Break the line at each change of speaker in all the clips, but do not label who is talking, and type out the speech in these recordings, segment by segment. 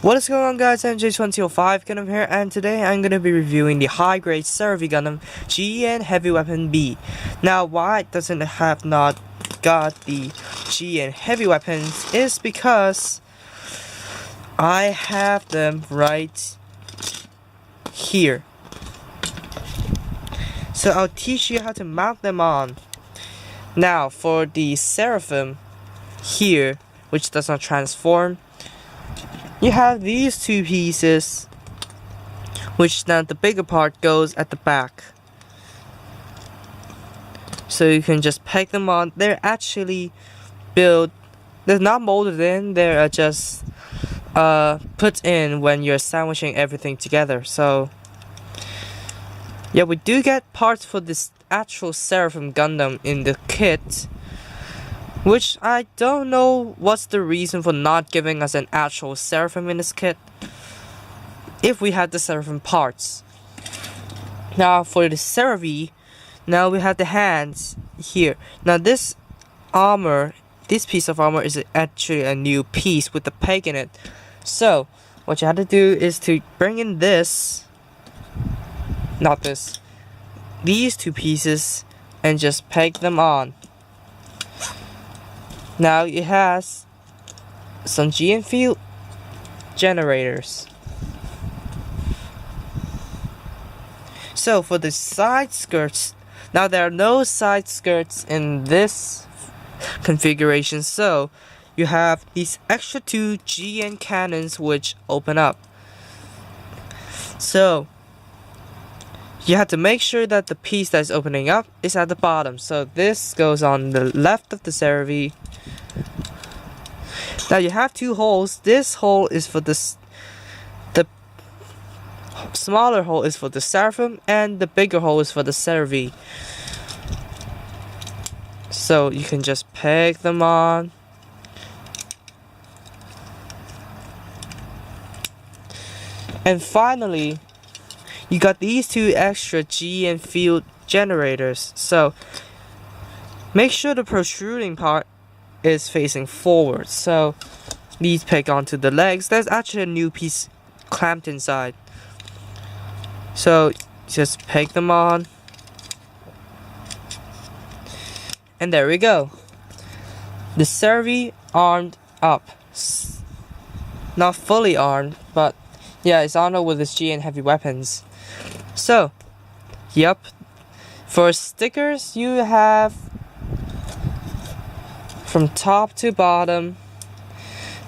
What is going on, guys? I'm J2005 Gundam here, and today I'm going to be reviewing the high-grade Seravee Gundam GNHW Weapon B. Now, why it doesn't have not got the GNHW Weapons is because I have them right here. So I'll teach you how to mount them on. Now, for the Seraphim here, which does not transform, you have these two pieces, which now the bigger part goes at the back. So you can just peg them on. They're actually built, they're not molded in, they're just put in when you're sandwiching everything together. So yeah, we do get parts for this actual Seraphim Gundam in the kit, which I don't know what's the reason for not giving us an actual Seraphim in this kit if we had the Seraphim parts. Now for the Seravee, now we have the hands here. Now this armor, this piece of armor is actually a new piece with the peg in it. So what you have to do is to bring in this, not this, these two pieces, and just peg them on. Now it has some GN field generators. So for the side skirts, now there are no side skirts in this configuration, so you have these extra two GN cannons which open up. So you have to make sure that the piece that's opening up is at the bottom. So this goes on the left of the Seravee. Now you have two holes. This hole is for the smaller hole is for the Seraphim, and the bigger hole is for the Seravee. So you can just peg them on. And finally, you got these two extra GN field generators. So make sure the protruding part is facing forward. So these peg onto the legs. There's actually a new piece clamped inside. So just peg them on. And there we go. The Seravee armed up. Not fully armed, but yeah, it's armed with its GNHW weapons. So, yep. For stickers, you have from top to bottom.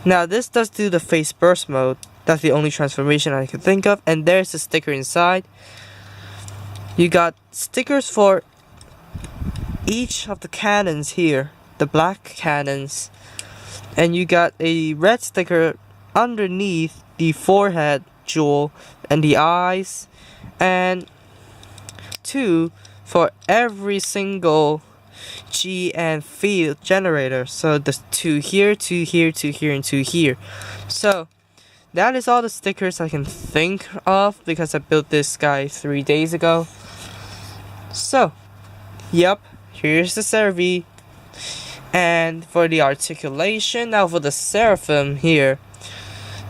Now this does do the face burst mode. That's the only transformation I can think of. And there's a sticker inside. You got stickers for each of the cannons here, the black cannons. And you got a red sticker underneath the forehead jewel and the eyes, and two for every single GN field generator. So there's two here, two here, two here, and two here. So that is all the stickers I can think of because I built this guy 3 days ago. So yep, here's the Seravee. And for the articulation, now for the Seraphim here,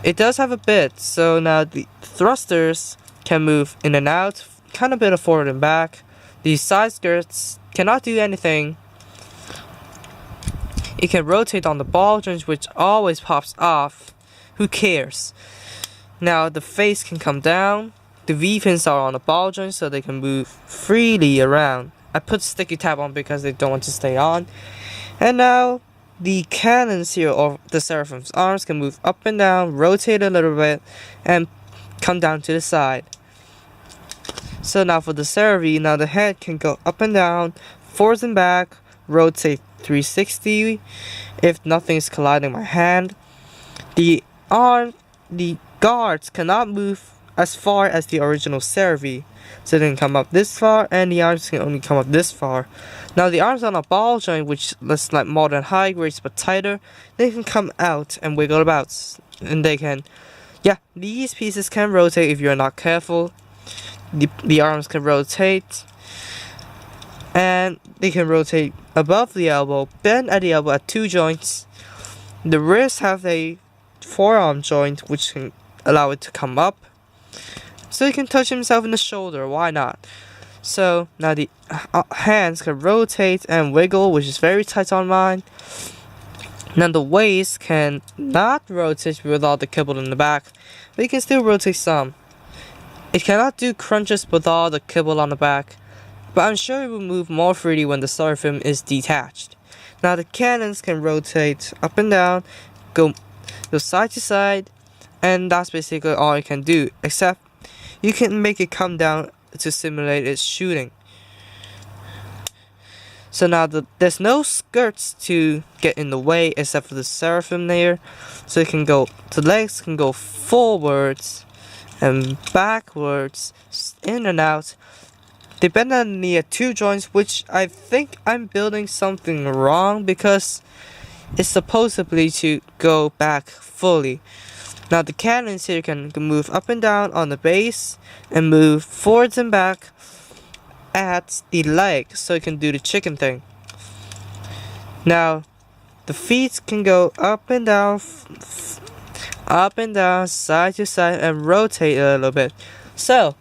it does have a bit. So now the thrusters can move in and out, kind of bit of forward and back. The side skirts cannot do anything. It can rotate on the ball joints, which always pops off. Who cares? Now the face can come down. The V-pins are on the ball joints, so they can move freely around. I put sticky tab on because they don't want to stay on. And now the cannons here, or the Seraphim's arms, can move up and down, rotate a little bit, and come down to the side. So now for the Seravee, now the head can go up and down, forwards and back, rotate 360 if nothing is colliding my hand. The guards cannot move as far as the original Seravee. So they can come up this far, and the arms can only come up this far. Now the arms on a ball joint, which looks like more than high grades but tighter, they can come out and wiggle about. And they can, yeah, these pieces can rotate if you're not careful. The arms can rotate, and they can rotate above the elbow, bend at the elbow at two joints. The wrists have a forearm joint, which can allow it to come up. So he can touch himself in the shoulder, why not? So now the hands can rotate and wiggle, which is very tight on mine. Now the waist can not rotate with all the kibble in the back, but you can still rotate some. It cannot do crunches with all the kibble on the back, but I'm sure it will move more freely when the seraphim is detached. Now the cannons can rotate up and down, go side to side, and that's basically all it can do, except you can make it come down to simulate its shooting. So now there's no skirts to get in the way except for the seraphim there. So it can go, the legs can go forwards and backwards, in and out, depending on the two joints, which I think I'm building something wrong because it's supposedly to go back fully. Now the cannons here can move up and down on the base and move forwards and back at the leg, so it can do the chicken thing. Now the feet can go up and down, side to side, and rotate a little bit. So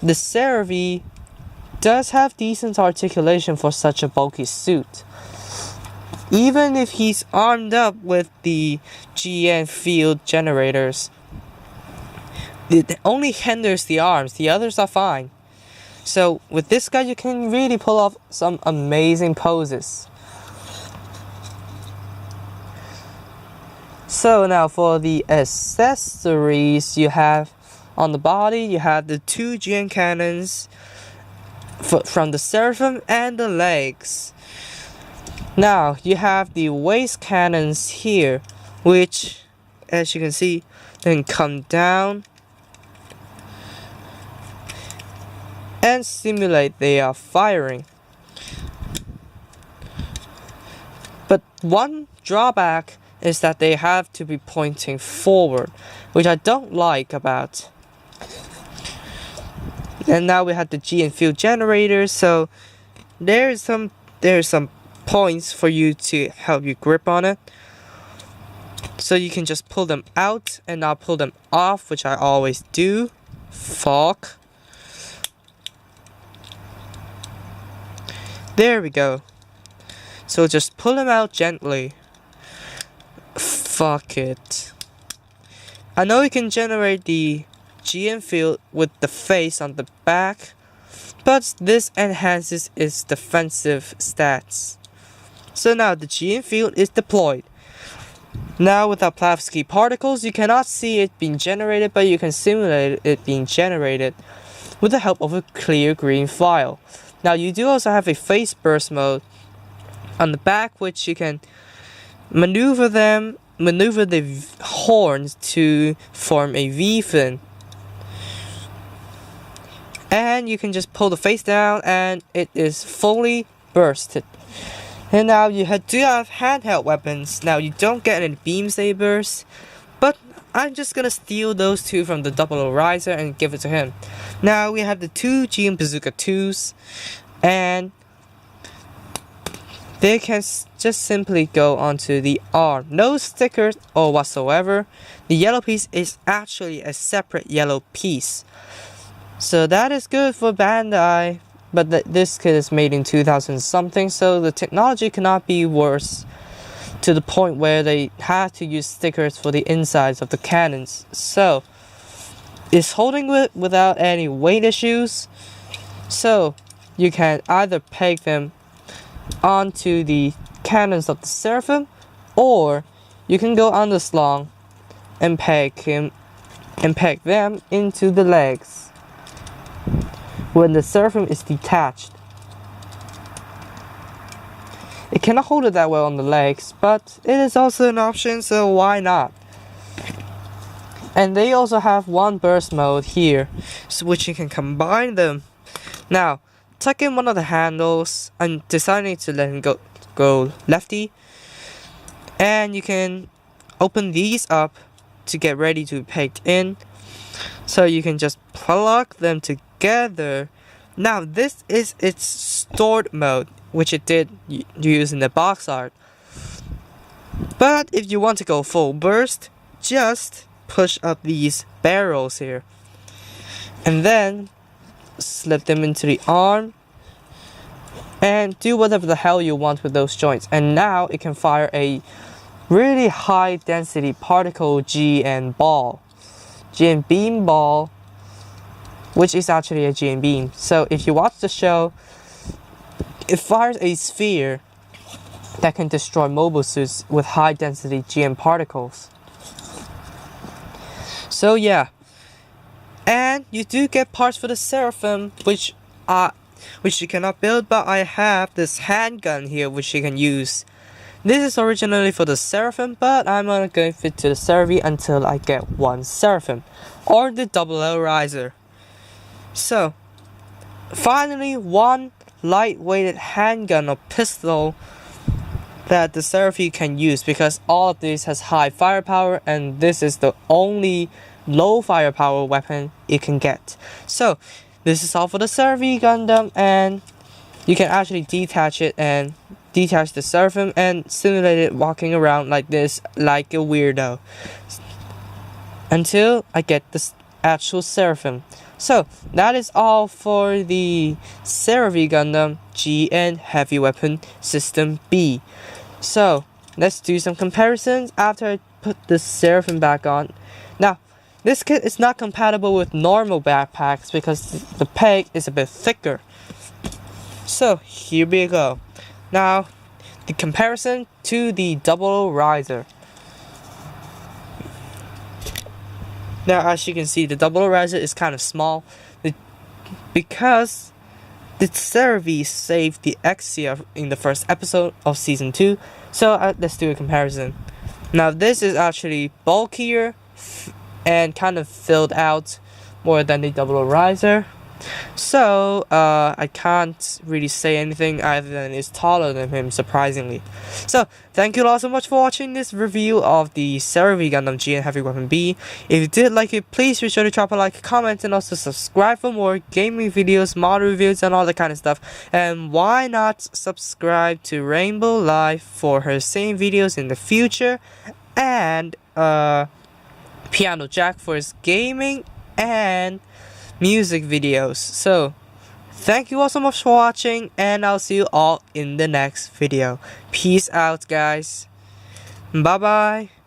the Seravee does have decent articulation for such a bulky suit. Even if he's armed up with the GN field generators, it only hinders the arms, the others are fine. So with this guy you can really pull off some amazing poses. So now for the accessories, you have on the body, you have the two GN cannons from the seraphim and the legs. Now you have the waist cannons here, which as you can see then come down and simulate they are firing. But one drawback is that they have to be pointing forward, which I don't like about. And now we have the GN field generator, so there's some points for you to help you grip on it. So you can just pull them out and not pull them off, which I always do. Fuck. There we go. So just pull them out gently. Fuck it. I know you can generate the GN field with the face on the back, but this enhances its defensive stats. So now the GN field is deployed. Now without Plavsky particles, you cannot see it being generated, but you can simulate it being generated with the help of a clear green file. Now you do also have a face burst mode on the back, which you can maneuver the horns to form a V fin. And you can just pull the face down and it is fully bursted. And now you do have handheld weapons. Now you don't get any beam sabers, but I'm just gonna steal those two from the double riser and give it to him. Now we have the two GN Bazooka 2s, and they can just simply go onto the arm. No stickers or whatsoever. The yellow piece is actually a separate yellow piece. So that is good for Bandai, but this kit is made in 2000 something, so the technology cannot be worse to the point where they had to use stickers for the insides of the cannons. So it's holding it without any weight issues, so you can either peg them onto the cannons of the seraphim, or you can go on the slong and peg them into the legs when the seraphim is detached. It cannot hold it that well on the legs, but it is also an option, so why not? And they also have one burst mode here, so which you can combine them. Now, tuck in one of the handles. I'm deciding to let him go lefty, and you can open these up to get ready to be pegged in. So you can just plug them together. Now this is its stored mode, which it did use in the box art. But if you want to go full burst, just push up these barrels here and then slip them into the arm and do whatever the hell you want with those joints, and now it can fire a really high density particle GN beam ball, which is actually a GN beam. So if you watch the show, it fires a sphere that can destroy mobile suits with high density GN particles. So yeah, and you do get parts for the Seraphim, which you cannot build, but I have this handgun here which you can use. This is originally for the Seraphim, but I'm not going to fit to the Seravee until I get one Seraphim or the Double Riser. So finally, one lightweighted handgun or pistol that the Seravee can use, because all of these has high firepower and this is the only low firepower weapon it can get. So this is all for the Seravee Gundam, and you can actually detach it and detach the Seraphim and simulate it walking around like this, like a weirdo, until I get the actual Seraphim. So that is all for the Seravee Gundam GN Heavy Weapon System B. So let's do some comparisons after I put the Seraphim back on. Now, this kit is not compatible with normal backpacks because the peg is a bit thicker. So here we go. Now, the comparison to the Double Riser. Now, as you can see, the Double Riser is kind of small because the Seravee saved the XCF in the first episode of season 2. So let's do a comparison. Now, this is actually bulkier and kind of filled out more than the Double Riser. So I can't really say anything other than it's taller than him, surprisingly. So thank you all so much for watching this review of the Seravee Gundam GN Heavy Weapon B. If you did like it, please be sure to drop a like, comment, and also subscribe for more gaming videos, model reviews, and all that kind of stuff. And why not subscribe to Rainbow Life for her same videos in the future, and Piano Jack for his gaming and music videos. So thank you all so much for watching, and I'll see you all in the next video. Peace out, guys. Bye bye.